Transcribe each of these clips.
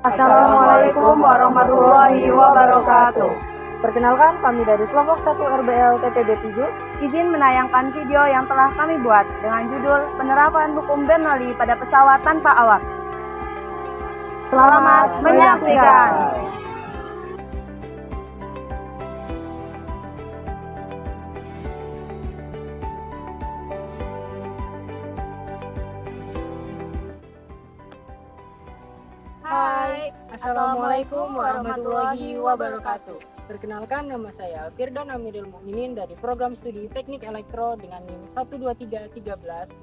Assalamualaikum warahmatullahi wabarakatuh. Perkenalkan, kami dari kelompok 1 RBL TPB 7 Izin menayangkan video yang telah kami buat dengan judul Penerapan Hukum Bernoulli pada Pesawat Tanpa Awak. Selamat menyaksikan. Hai, Assalamualaikum warahmatullahi wabarakatuh. Perkenalkan, nama saya Firdan Amirul Mukminin dari program studi Teknik Elektro dengan NIM 123130056.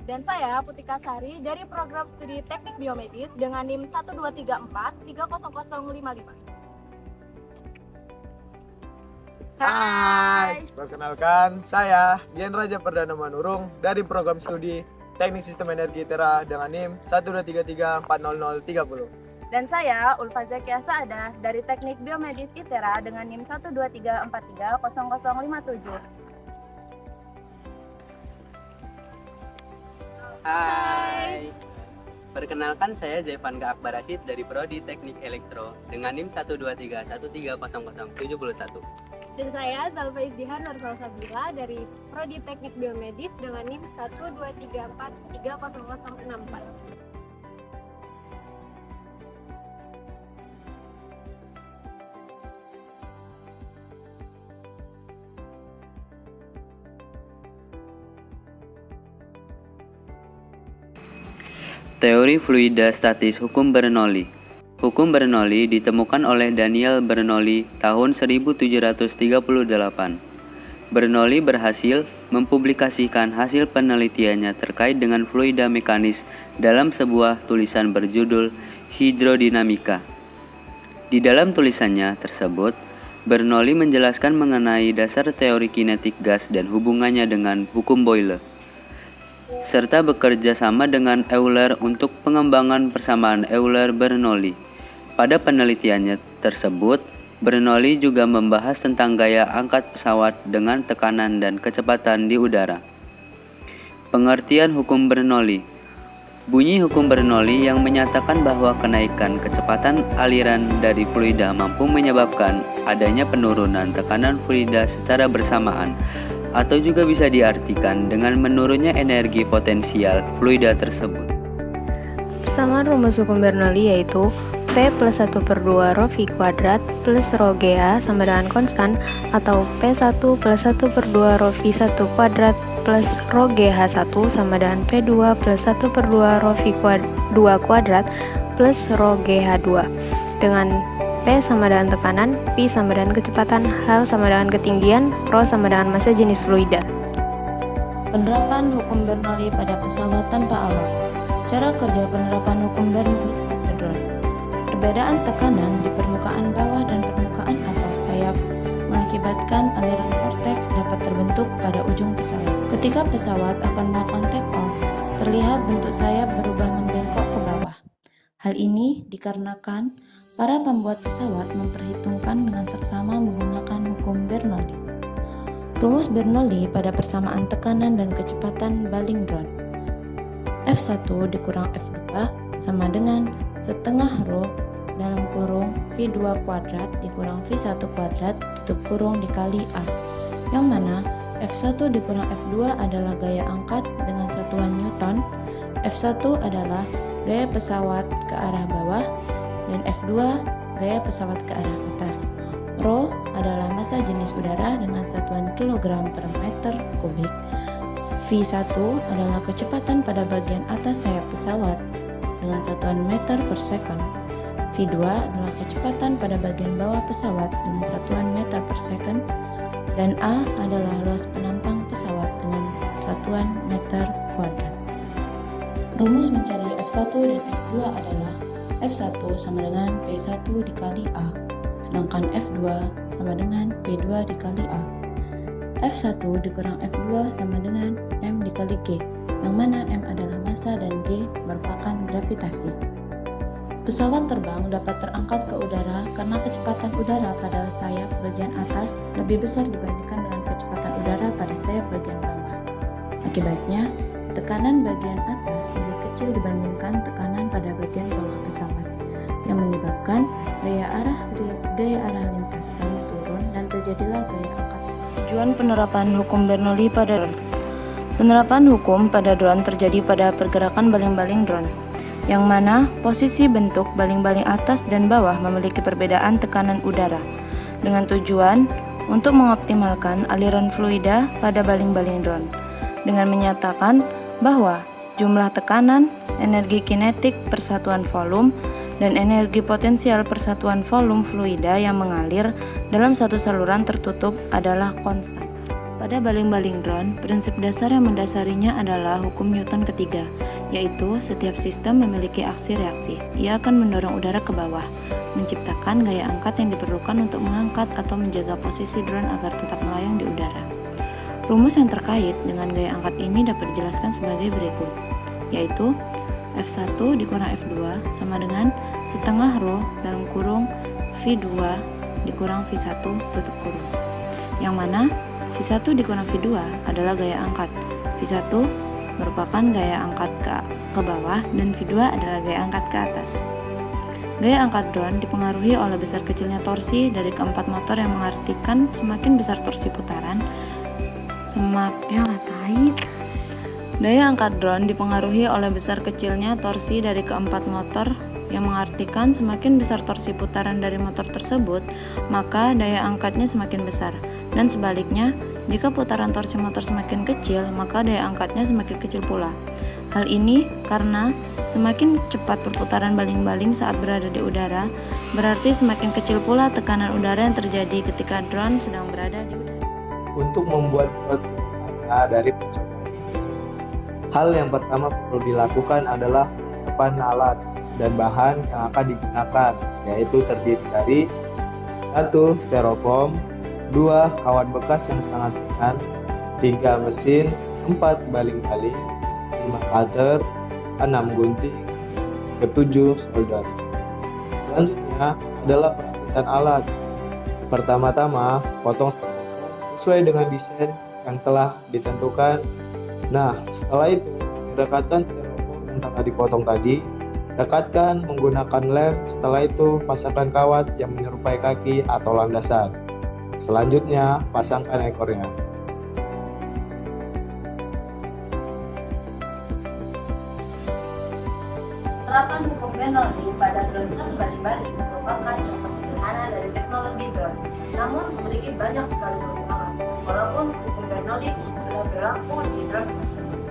Dan saya Putika Sari dari program studi Teknik Biomedis dengan NIM 123430055. Hai, perkenalkan saya Dian Raja Perdana Manurung dari program studi Teknik Sistem Energi ITERA dengan NIM 123340030. Dan saya Ulfa Zakia Saadah dari Teknik Biomedis ITERA dengan NIM 123430057. Hai, perkenalkan saya Zevanka Akbar Rashid dari Prodi Teknik Elektro dengan NIM 123130071. Dan saya Zalfa Izdihan Nursal Sabila dari Prodi Teknik Biomedis dengan NIM 123430064. Teori fluida statis hukum Bernoulli. Hukum Bernoulli ditemukan oleh Daniel Bernoulli tahun 1738. Bernoulli berhasil mempublikasikan hasil penelitiannya terkait dengan fluida mekanis dalam sebuah tulisan berjudul Hidrodinamika. Di dalam tulisannya tersebut, Bernoulli menjelaskan mengenai dasar teori kinetik gas dan hubungannya dengan hukum Boyle, serta bekerja sama dengan Euler untuk pengembangan persamaan Euler-Bernoulli. Pada penelitiannya tersebut, Bernoulli juga membahas tentang gaya angkat pesawat dengan tekanan dan kecepatan di udara. Pengertian hukum Bernoulli. Bunyi hukum Bernoulli yang menyatakan bahwa kenaikan kecepatan aliran dari fluida mampu menyebabkan adanya penurunan tekanan fluida secara bersamaan, atau juga bisa diartikan dengan menurunnya energi potensial fluida tersebut. Persamaan rumus hukum Bernoulli yaitu P plus 1 per 2 rho V kuadrat plus rho GA sama dengan konstan, atau P1 plus 1 per 2 rho V1 kuadrat plus rho GH1 sama dengan P2 plus 1 per 2 rho V2 kuadrat plus rho GH2, dengan P sama dengan tekanan, V sama dengan kecepatan, H sama dengan ketinggian, rho sama dengan massa jenis fluida. Penerapan hukum Bernoulli pada pesawat tanpa awak. Cara kerja penerapan hukum Bernoulli pada drone. Perbedaan tekanan di permukaan bawah dan permukaan atas sayap mengakibatkan aliran vortex dapat terbentuk pada ujung pesawat. Ketika pesawat akan melakukan take off, terlihat bentuk sayap berubah membengkok ke bawah. Hal ini dikarenakan para pembuat pesawat memperhitungkan dengan seksama menggunakan hukum Bernoulli. Rumus Bernoulli pada persamaan tekanan dan kecepatan baling drone. F1 dikurang F2 sama dengan setengah rho dalam kurung V2 kuadrat dikurang V1 kuadrat tutup kurung dikali A, yang mana F1 dikurang F2 adalah gaya angkat dengan satuan Newton, F1 adalah gaya pesawat ke arah bawah, dan F2 gaya pesawat ke arah atas. Rho adalah massa jenis udara dengan satuan kilogram per meter kubik. V1 adalah kecepatan pada bagian atas sayap pesawat dengan satuan meter per second. V2 adalah kecepatan pada bagian bawah pesawat dengan satuan meter per second. Dan A adalah luas penampang pesawat dengan satuan meter kuadrat. Rumus mencari F1 dan F2 adalah F1 sama dengan P1 dikali A, sedangkan F2 sama dengan P2 dikali A. F1 dikurang F2 sama dengan M dikali G, yang mana M adalah massa dan G merupakan gravitasi. Pesawat terbang dapat terangkat ke udara karena kecepatan udara pada sayap bagian atas lebih besar dibandingkan dengan kecepatan udara pada sayap bagian bawah. Akibatnya, tekanan bagian atas lebih kecil dibandingkan tekanan pada bagian bawah pesawat. yang menyebabkan gaya arah lintasan turun dan terjadilah gaya angkat. Tujuan penerapan hukum Bernoulli pada drone. Penerapan hukum pada drone terjadi pada pergerakan baling-baling drone, yang mana posisi bentuk baling-baling atas dan bawah memiliki perbedaan tekanan udara, dengan tujuan untuk mengoptimalkan aliran fluida pada baling-baling drone, dengan menyatakan bahwa jumlah tekanan, energi kinetik persatuan volume, dan energi potensial persatuan volume fluida yang mengalir dalam satu saluran tertutup adalah konstan. Pada baling-baling drone, prinsip dasar yang mendasarinya adalah hukum Newton ketiga, yaitu setiap sistem memiliki aksi-reaksi. Ia akan mendorong udara ke bawah, menciptakan gaya angkat yang diperlukan untuk mengangkat atau menjaga posisi drone agar tetap melayang di udara. Rumus yang terkait dengan gaya angkat ini dapat dijelaskan sebagai berikut, yaitu F1 dikurang F2 sama dengan setengah rho dalam kurung V2 dikurang V1 tutup kurung, yang mana V1 dikurang V2 adalah gaya angkat, V1 merupakan gaya angkat ke bawah, dan V2 adalah gaya angkat ke atas. Gaya angkat drone dipengaruhi oleh besar kecilnya torsi dari keempat motor, yang mengartikan semakin besar torsi putaran, Daya angkat drone dipengaruhi oleh besar kecilnya torsi dari keempat motor, yang mengartikan semakin besar torsi putaran dari motor tersebut, maka daya angkatnya semakin besar. Dan sebaliknya, jika putaran torsi motor semakin kecil, maka daya angkatnya semakin kecil pula. Hal ini karena semakin cepat perputaran baling-baling saat berada di udara, berarti semakin kecil pula tekanan udara yang terjadi ketika drone sedang berada di udara. Untuk membuat drone sederhana dari percobaan ini, hal yang pertama perlu dilakukan adalah penyiapan alat dan bahan yang akan digunakan, yaitu terdiri dari 1. Styrofoam, 2. Kawat bekas yang sangat ringan, 3. Mesin, 4. Baling-baling, 5. Cutter, 6. Gunting, 7. Solder. Selanjutnya adalah perakitan alat. Pertama-tama, potong styrofoam sesuai dengan desain yang telah ditentukan. Nah, setelah itu, rekatkan styrofoam yang telah dipotong tadi. Rekatkan menggunakan lem. Setelah itu, pasangkan kawat yang menyerupai kaki atau landasan. Selanjutnya, pasangkan ekornya. Penerapan hukum Bernoulli pada drone satu baling-baling merupakan contoh sederhana dari teknologi drone, namun memiliki banyak sekali kekurangan. Walaupun hukum Bernoulli sudah berlaku di drone tersebut,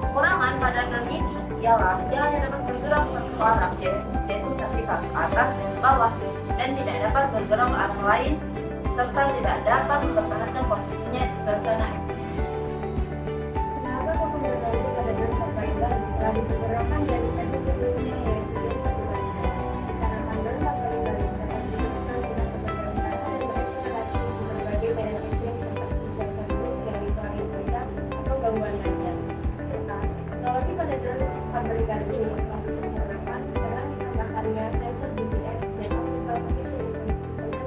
kekurangan pada drone ini ialah dia hanya dapat bergerak satu arah, yaitu vertikal ke atas dan ke bawah, dan tidak dapat bergerak ke arah lain, serta tidak dapat mempertahankan posisinya di suasana ekstrim. Kenapa hukum Bernoulli pada drone satu baling-baling telah disegerakan dari tadi sebelumnya, yaitu drone satu baling-baling? Dikarenakan drone satu baling-baling dapat digunakan dengan berbagai cara dan bereksploitasi di berbagai medan ekstrim seperti cuaca buruk, yaitu angin kencang atau gangguan lainnya. Serta teknologi pada drone satu baling-baling ini telah disempurnakan dengan ditambahkannya sensor GPS dan optical position sensor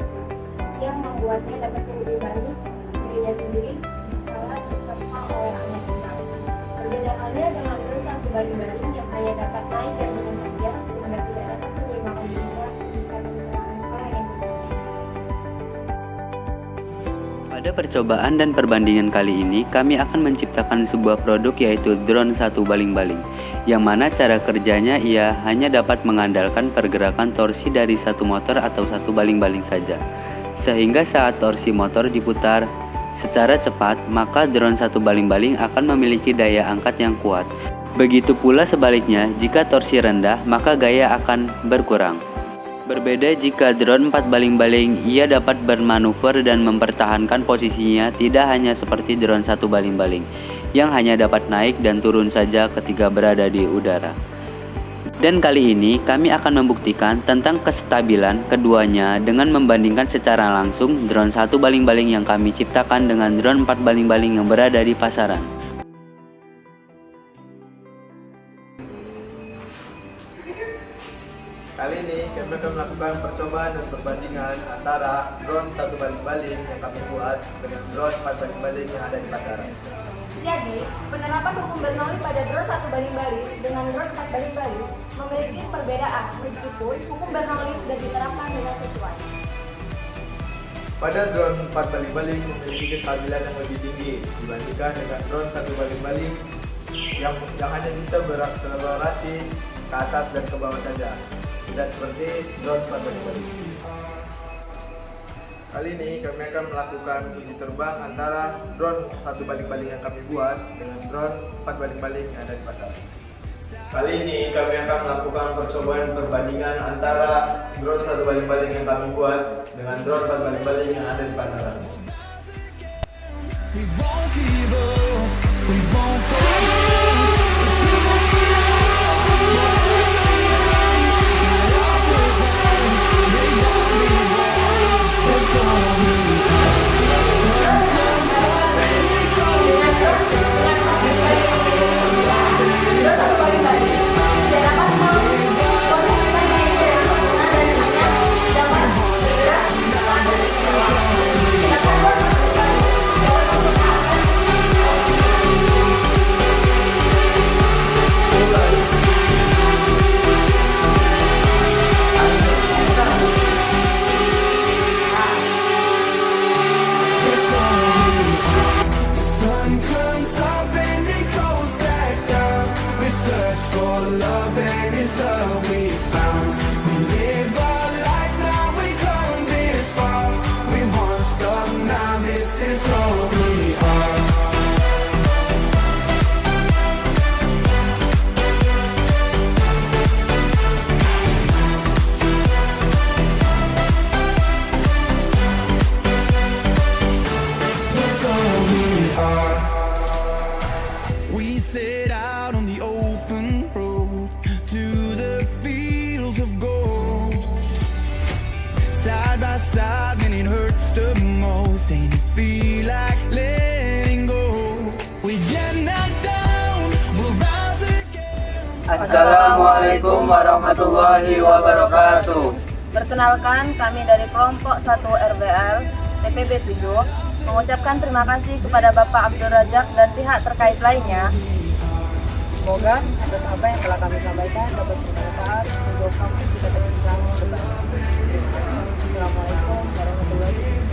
yang membuatnya dapat mengimbangi dirinya sendiri kala terserang oleh angin kencang. Berbeda halnya dengan drone satu baling-baling yang hanya dapat naik dan turun saja, sehingga tidak dapat menyeimbangkan dirinya jika terserang oleh angin kencang. Pada percobaan dan perbandingan kali ini, kami akan menciptakan sebuah produk, yaitu drone satu baling-baling, yang mana cara kerjanya ia hanya dapat mengandalkan pergerakan torsi dari satu motor atau satu baling-baling saja. Sehingga saat torsi motor diputar secara cepat, maka drone satu baling-baling akan memiliki daya angkat yang kuat. Begitu pula sebaliknya, jika torsi rendah, maka gaya akan berkurang. Berbeda jika drone 4 baling-baling, ia dapat bermanuver dan mempertahankan posisinya, tidak hanya seperti drone satu baling-baling yang hanya dapat naik dan turun saja ketika berada di udara. Dan kali ini kami akan membuktikan tentang kestabilan keduanya dengan membandingkan secara langsung drone satu baling-baling yang kami ciptakan dengan drone 4 baling-baling yang berada di pasaran. Kali ini kami akan melakukan percobaan dan perbandingan antara drone satu baling-baling yang kami buat dengan drone 4 baling-baling yang ada di pasaran. Jadi, penerapan hukum Bernoulli pada drone 1:1 dengan drone 4:1 memiliki perbedaan meskipun hukum Bernoulli sudah diterapkan dengan sesuai. Pada drone 4-baling memiliki kestabilan yang lebih tinggi dibandingkan dengan drone 1-baling yang hanya bisa berakselerasi ke atas dan ke bawah saja, tidak seperti drone 4-baling. Kali ini kami akan melakukan uji terbang antara drone 1-baling yang kami buat dengan drone 4-baling yang ada di pasar. Kali ini kami akan melakukan percobaan perbandingan antara drone 1-baling yang kami buat dengan drone 4-baling yang ada di pasaran. We won't give up, we won't fall. We set out on the open road to the fields of gold. Side by side when it hurts the most and you feel like letting go. We get knocked down, we'll rise again. Assalamualaikum warahmatullahi wabarakatuh. Perkenalkan, kami dari kelompok 1 RBL TPB 7 mengucapkan terima kasih kepada Bapak Abdul Razak dan pihak terkait lainnya. Semoga atas apa yang telah kami sampaikan dapat bermanfaat untuk kampus kita ke depan. Assalamualaikum warahmatullahi wabarakatuh.